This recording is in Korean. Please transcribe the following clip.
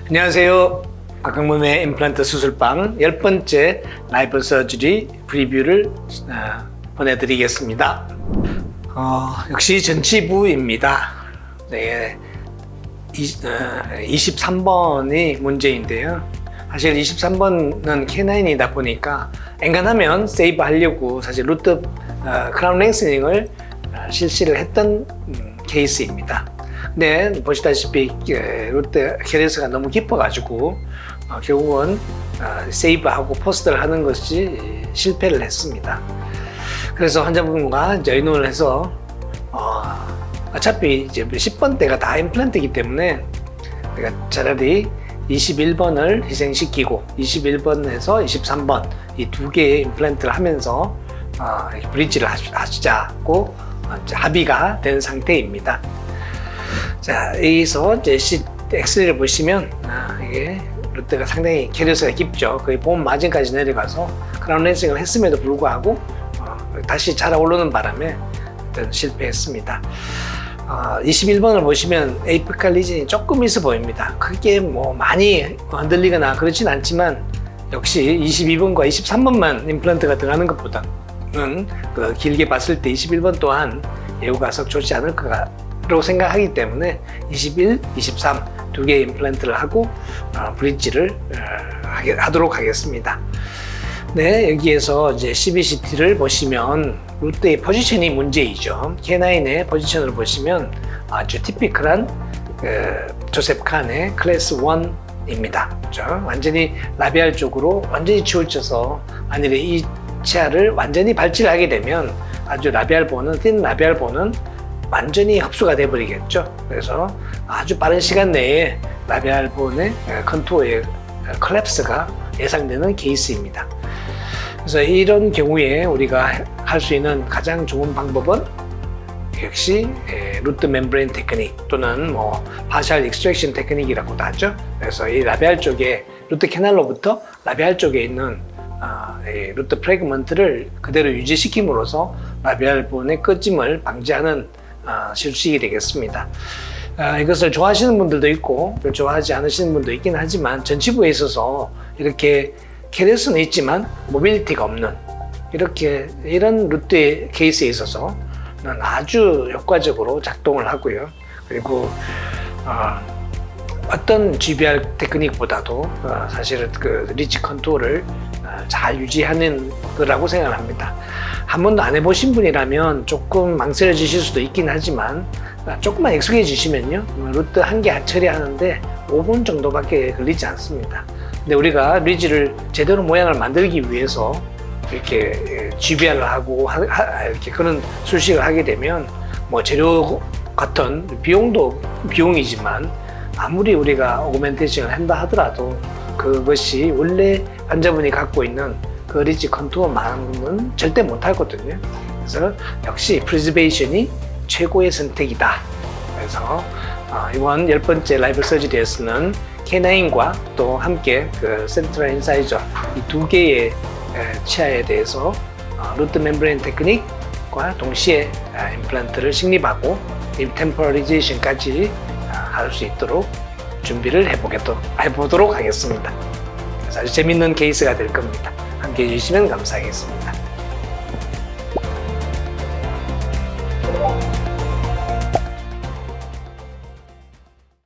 안녕하세요. 박강범의 임플란트 수술방 10번째 라이브 서저리 프리뷰를 보내드리겠습니다. 역시 전치부입니다. 네, 23번이 문제인데요. 사실 23번은 K9이다 보니까 엔간하면 세이브 하려고 사실 루트 크라운 랭스닝을 실시를 했던 케이스입니다. 근데 보시다시피 루트 캐리어스가 너무 깊어가지고 결국은 세이브하고 포스트를 하는 것이 실패를 했습니다. 그래서 환자분과 이제 의논을 해서 어차피 이제 10번대가 다 임플란트이기 때문에 내가 차라리 21번을 희생시키고 21번에서 23번 이 두 개의 임플란트를 하면서 브릿지를 하시자고 합의가 된 상태입니다. 자, 여기서 이제 엑스레이를 보시면 이게 루트가 상당히 캐리어스가 깊죠. 거의 본 마진까지 내려가서 크라운 랜싱을 했음에도 불구하고 다시 자라오르는 바람에 실패했습니다. 21번을 보시면 에이피칼 리진이 조금 있어 보입니다. 크게 뭐 많이 흔들리거나 그렇진 않지만 역시 22번과 23번만 임플란트가 들어가는 것보다는 길게 봤을 때 21번 또한 예후가 썩 좋지 않을 거라고 생각하기 때문에 21, 23 두 개의 임플란트를 하고 브릿지를 하도록 하겠습니다. 네, 여기에서 이제 CBCT를 보시면 루트의 포지션이 문제이죠. K9의 포지션을 보시면 아주 티피컬한 조셉 칸의 클래스 1입니다. 그렇죠? 완전히 라비알 쪽으로 완전히 치우쳐서 만일에 이 치아를 완전히 발치를 하게 되면 아주 라비알 본은 틴 라비알 본은 완전히 흡수가 돼 버리겠죠. 그래서 아주 빠른 시간 내에 라비알 본의 컨투어의 콜랩스가 예상되는 케이스입니다. 그래서 이런 경우에 우리가 할 수 있는 가장 좋은 방법은 역시 루트 멤브레인 테크닉 또는 뭐 파셜 익스트랙션 테크닉이라고도 하죠. 그래서 이 라비알 쪽에 루트 캐날로부터 라비알 쪽에 있는 루트 프래그먼트를 그대로 유지시킴으로써 라비알 본의 꺼짐을 방지하는 실수식이 되겠습니다. 이것을 좋아하시는 분들도 있고 좋아하지 않으시는 분도 있긴 하지만 전치부에 있어서 이렇게 캐리어스는 있지만 모빌리티가 없는 이런 루트의 케이스에 있어서는 아주 효과적으로 작동을 하고요. 그리고 어떤 GBR 테크닉보다도 사실은 그 리치 컨트롤을 잘 유지하는 거라고 생각합니다. 한 번도 안 해보신 분이라면 조금 망설여지실 수도 있긴 하지만 조금만 익숙해지시면요, 루트 한 개 처리하는데 5분 정도밖에 걸리지 않습니다. 근데 우리가 리지를 제대로 모양을 만들기 위해서 이렇게 GBR을 하고 이렇게 그런 수식을 하게 되면 뭐 재료 같은 비용도 비용이지만 아무리 우리가 오그멘테이션을 한다 하더라도 그것이 원래 환자분이 갖고 있는 그 리지 컨투어만큼은 절대 못 하거든요. 그래서 역시 프리저베이션이 최고의 선택이다. 그래서 이번 10번째 라이브 서저리에서는 K9과 또 함께 그 센트럴 인사이저 이 두 개의 치아에 대해서 루트 멤브레인 테크닉과 동시에 임플란트를 식립하고 템포러리제이션까지 할 수 있도록 준비를 해보도록 하겠습니다. 그래서 아주 재밌는 케이스가 될 겁니다. 함께 해주시면 감사하겠습니다.